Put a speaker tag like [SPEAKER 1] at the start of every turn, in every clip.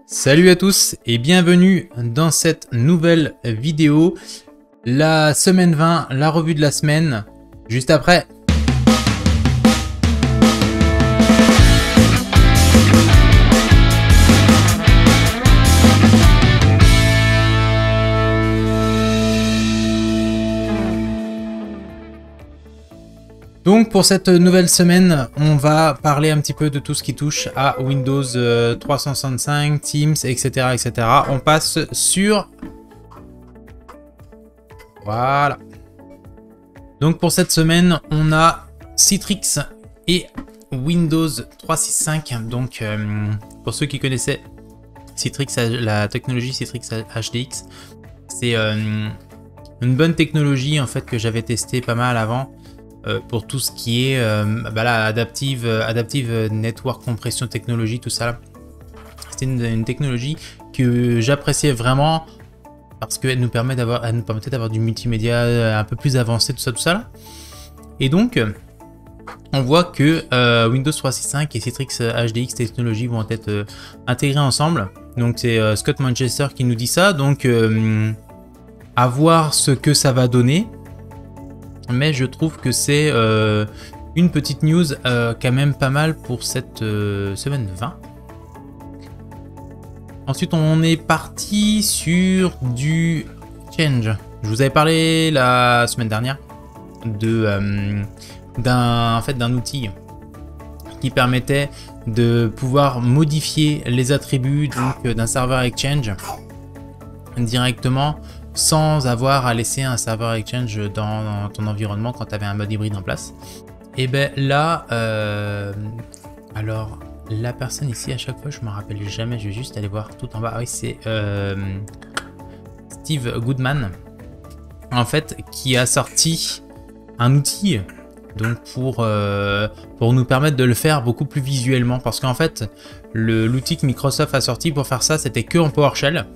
[SPEAKER 1] Salut à tous et bienvenue dans cette nouvelle vidéo. La semaine 20, la revue de la semaine, juste après. Donc pour cette nouvelle semaine, on va parler un petit peu de tout ce qui touche à Windows 365, Teams, etc., etc. On passe sur... Voilà. Donc pour cette semaine, on a Citrix et Windows 365. Donc pour ceux qui connaissaient Citrix, la technologie Citrix HDX, c'est une bonne technologie en fait que j'avais testé pas mal avant. Pour tout ce qui est adaptive network compression technologie, tout ça. C'était une technologie que j'appréciais vraiment parce qu'elle nous permettait d'avoir du multimédia un peu plus avancé, tout ça là. Et donc, on voit que Windows 365 et Citrix HDX technologie vont être intégrés ensemble. Donc c'est Scott Manchester qui nous dit ça. Donc à voir ce que ça va donner. Mais je trouve que c'est une petite news quand même pas mal pour cette semaine 20. Ensuite, on est parti sur du Change. Je vous avais parlé la semaine dernière d'un outil qui permettait de pouvoir modifier les attributs d'un serveur Exchange directement, sans avoir à laisser un serveur Exchange dans ton environnement quand tu avais un mode hybride en place. Et bien là, alors la personne ici, à chaque fois je me rappelle jamais, je vais juste aller voir tout en bas. Ah oui, c'est Steve Goodman en fait qui a sorti un outil donc pour nous permettre de le faire beaucoup plus visuellement, parce qu'en fait l'outil que Microsoft a sorti pour faire ça, c'était que en PowerShell.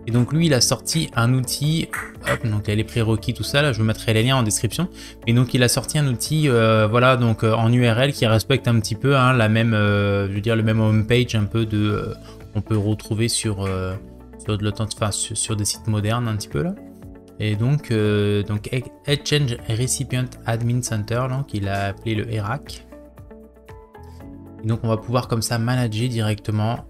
[SPEAKER 1] Et donc lui, il a sorti un outil, hop, donc il y a les prérequis, tout ça, là, je vous mettrai les liens en description. Et donc il a sorti un outil, voilà, donc en URL qui respecte un petit peu la même, je veux dire, le même homepage un peu de, on peut retrouver sur des sites modernes un petit peu là. Et donc Exchange Recipient Admin Center, donc il a appelé le ERAC. Et donc on va pouvoir comme ça manager directement.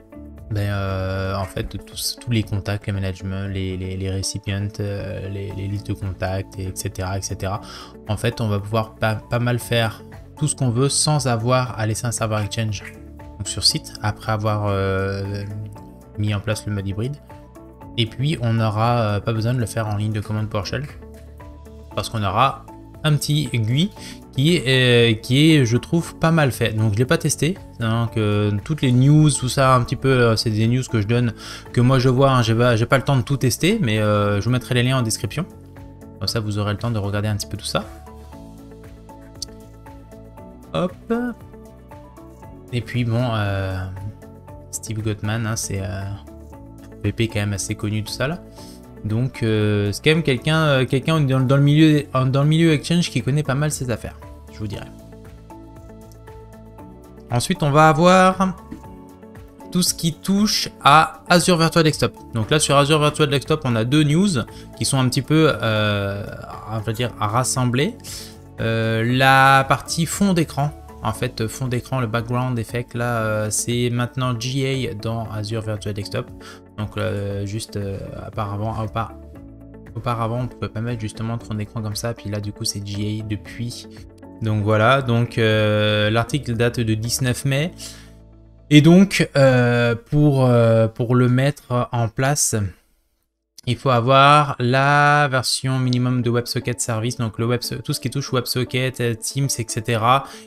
[SPEAKER 1] En fait tous les contacts, les managements, les recipients, les listes de contacts, etc. En fait, on va pouvoir pas mal faire tout ce qu'on veut sans avoir à laisser un serveur Exchange donc sur site après avoir mis en place le mode hybride. Et puis on n'aura pas besoin de le faire en ligne de commande PowerShell parce qu'on aura un petit GUI qui est je trouve pas mal fait. Donc je l'ai pas testé, donc toutes les news, tout ça un petit peu, c'est des news que je donne, que moi je vois, hein, j'ai pas le temps de tout tester, mais je vous mettrai les liens en description, comme ça vous aurez le temps de regarder un petit peu tout ça. Hop, et puis bon, Steve Goodman, hein, c'est PP quand même assez connu, tout ça là. Donc c'est quand même quelqu'un dans le milieu Exchange qui connaît pas mal ses affaires, je vous dirais. Ensuite on va avoir tout ce qui touche à Azure Virtual Desktop. Donc là sur Azure Virtual Desktop on a deux news qui sont un petit peu on va dire à rassembler. La partie fond d'écran, en fait fond d'écran, le background effect là, c'est maintenant GA dans Azure Virtual Desktop. Donc auparavant on pouvait pas mettre justement de fond d'écran comme ça, puis là du coup c'est GA depuis. Donc voilà, donc l'article date de 19 mai. Et donc pour le mettre en place, il faut avoir la version minimum de WebSocket Service, donc tout ce qui touche WebSocket, Teams, etc.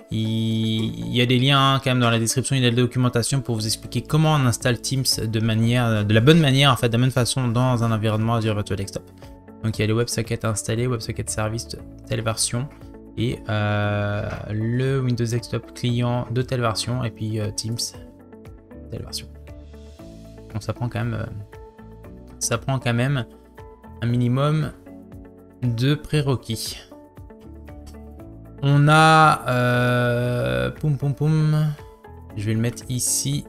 [SPEAKER 1] Il y a des liens quand même dans la description, il y a de la documentation pour vous expliquer comment on installe Teams de la bonne manière, en fait, de la même façon dans un environnement Azure Virtual Desktop. Donc il y a le WebSocket installé, WebSocket Service de telle version, et le Windows Desktop client de telle version, et puis Teams telle version. Donc ça prend quand même un minimum de prérequis. On a je vais le mettre ici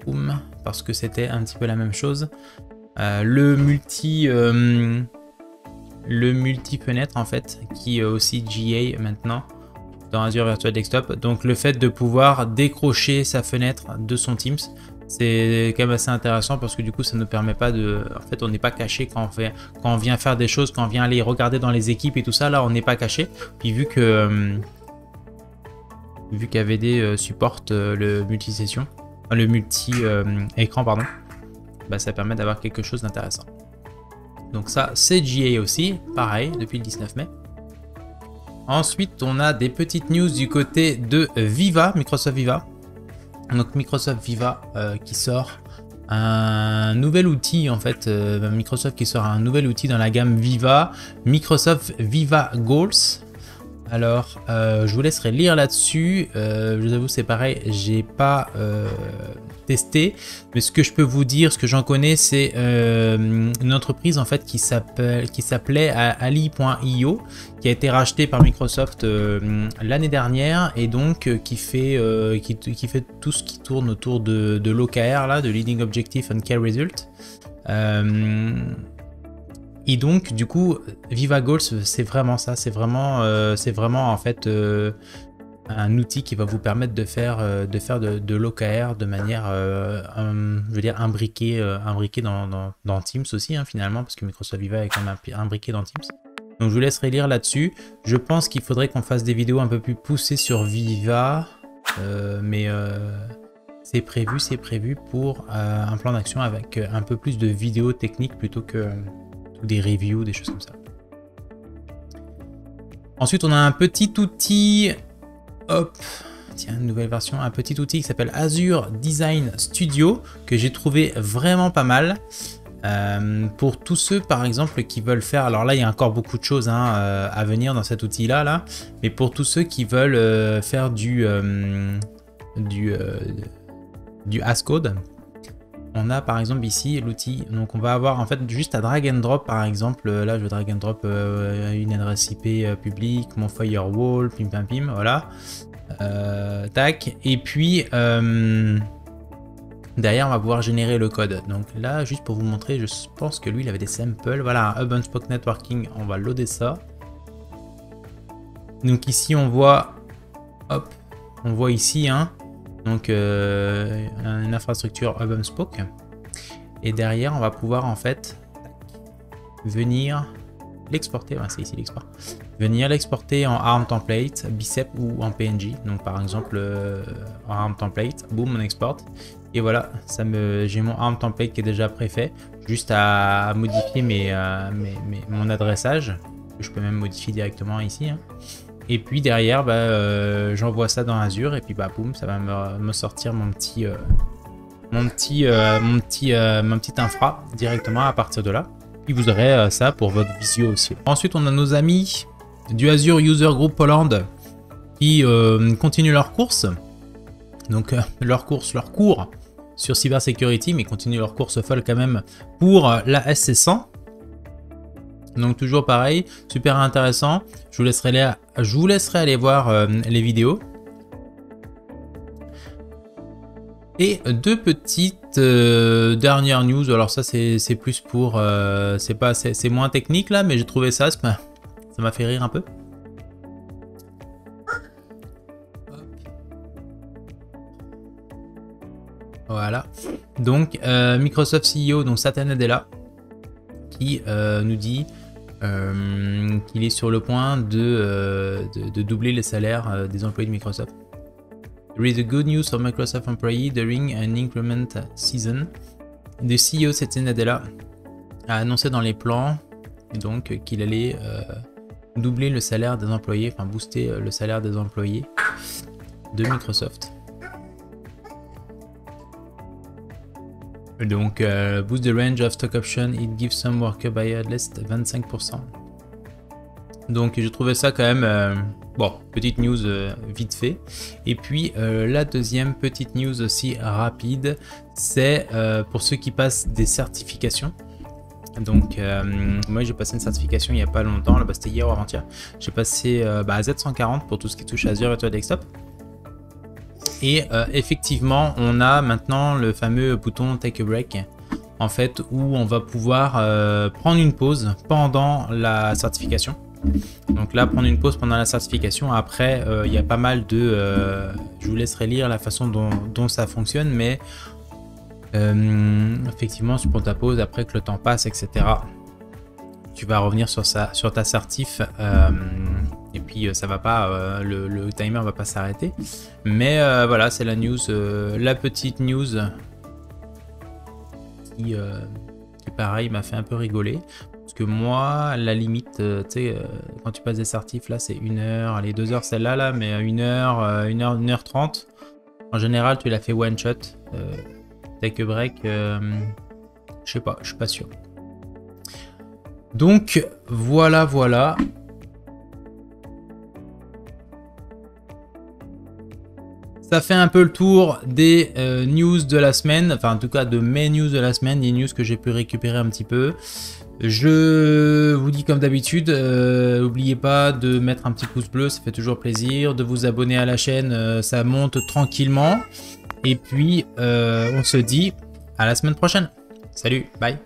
[SPEAKER 1] boum, parce que c'était un petit peu la même chose. Le multi fenêtre en fait, qui est aussi GA maintenant dans Azure Virtual Desktop. Donc le fait de pouvoir décrocher sa fenêtre de son Teams, c'est quand même assez intéressant parce que du coup ça ne nous permet pas de... En fait on n'est pas caché quand on vient faire des choses, quand on vient aller regarder dans les équipes et tout ça, là on n'est pas caché. Puis vu qu'AVD supporte le multi-session, le multi-écran pardon, bah, ça permet d'avoir quelque chose d'intéressant. Donc ça c'est GA aussi, pareil depuis le 19 mai. Ensuite on a des petites news du côté de Viva, Microsoft Viva. Donc Microsoft Viva qui sort un nouvel outil en fait, Microsoft qui sort un nouvel outil dans la gamme Viva, Microsoft Viva Goals. Alors je vous laisserai lire là-dessus, je vous avoue c'est pareil, j'ai pas testé, mais ce que je peux vous dire, ce que j'en connais, c'est une entreprise en fait qui s'appelait Ali.io, qui a été rachetée par Microsoft l'année dernière et donc qui fait tout ce qui tourne autour de l'OKR, là, de Leading Objective and Key Result. Et donc du coup Viva Goals c'est vraiment ça, c'est vraiment en fait un outil qui va vous permettre de faire de l'OKR de manière je veux dire imbriqué dans Teams aussi hein, finalement, parce que Microsoft Viva est quand même imbriqué dans Teams. Donc je vous laisserai lire là-dessus. Je pense qu'il faudrait qu'on fasse des vidéos un peu plus poussées sur Viva, mais c'est prévu pour un plan d'action avec un peu plus de vidéos techniques plutôt que des reviews, des choses comme ça. Ensuite on a un petit outil, hop, tiens, une nouvelle version, un petit outil qui s'appelle Azure Design Studio, que j'ai trouvé vraiment pas mal. Pour tous ceux par exemple qui veulent faire, alors là il y a encore beaucoup de choses hein, à venir dans cet outil là, mais pour tous ceux qui veulent faire du Ascode, on a par exemple ici l'outil, donc on va avoir en fait juste à drag and drop par exemple, là je vais drag and drop une adresse IP publique, mon firewall, pim pam pim, voilà, tac, et puis derrière on va pouvoir générer le code. Donc là juste pour vous montrer, je pense que lui il avait des samples, voilà, un Hub and Spoke Networking, on va loader ça. Donc ici on voit, hop, on voit ici hein, donc une infrastructure Hub and Spoke, et derrière on va pouvoir en fait venir l'exporter, c'est ici l'export, venir l'exporter en ARM template, bicep ou en PNG. Donc par exemple en ARM template, boum, on exporte et voilà, j'ai mon ARM template qui est déjà préfait, juste à modifier mon adressage, que je peux même modifier directement ici hein. Et puis derrière, j'envoie ça dans Azure et puis boum, ça va me sortir mon petit infra directement à partir de là. Puis vous aurez ça pour votre visio aussi. Ensuite, on a nos amis du Azure User Group Poland qui continuent leur course. Donc leur cours sur cybersécurité, mais continuent leur course folle quand même pour la SC100. Donc toujours pareil, super intéressant. Je vous laisserai aller voir les vidéos. Et deux petites dernières news. Alors ça c'est plus pour, c'est moins technique là, mais j'ai trouvé ça m'a fait rire un peu. Voilà. Donc Microsoft CEO, donc Satya Nadella, qui nous dit qu'il est sur le point de doubler les salaires des employés de Microsoft. There is a good news for Microsoft employees during an increment season. Le CEO Satya Nadella a annoncé dans les plans donc qu'il allait doubler le salaire des employés, enfin booster le salaire des employés de Microsoft. Donc, boost the range of stock option, it gives some worker by at least 25%. Donc, je trouvais ça quand même, bon, petite news vite fait. Et puis, la deuxième petite news aussi rapide, c'est pour ceux qui passent des certifications. Donc, moi j'ai passé une certification il n'y a pas longtemps, là c'était hier ou avant-hier. J'ai passé à Z140 pour tout ce qui touche à Azure Virtual Desktop. Et effectivement, on a maintenant le fameux bouton Take a Break, en fait, où on va pouvoir prendre une pause pendant la certification. Donc là, prendre une pause pendant la certification. Après, il y a pas mal de... je vous laisserai lire la façon dont ça fonctionne, mais effectivement, tu prends ta pause après que le temps passe, etc. Tu vas revenir sur ta certif et puis ça va pas, le timer va pas s'arrêter. Mais voilà, c'est la news, la petite news qui pareil m'a fait un peu rigoler. Parce que moi, la limite, tu sais, quand tu passes des certifs, là c'est 1 heure, allez 2 heures celle-là, là, mais 1 heure, 1 heure 30. En général, tu l'as fait one shot. Take a break, je sais pas, je suis pas sûr. Donc voilà. Ça fait un peu le tour des news de la semaine, enfin en tout cas de mes news de la semaine, des news que j'ai pu récupérer un petit peu. Je vous dis comme d'habitude, n'oubliez pas de mettre un petit pouce bleu, ça fait toujours plaisir, de vous abonner à la chaîne, ça monte tranquillement. Et puis on se dit à la semaine prochaine. Salut, bye.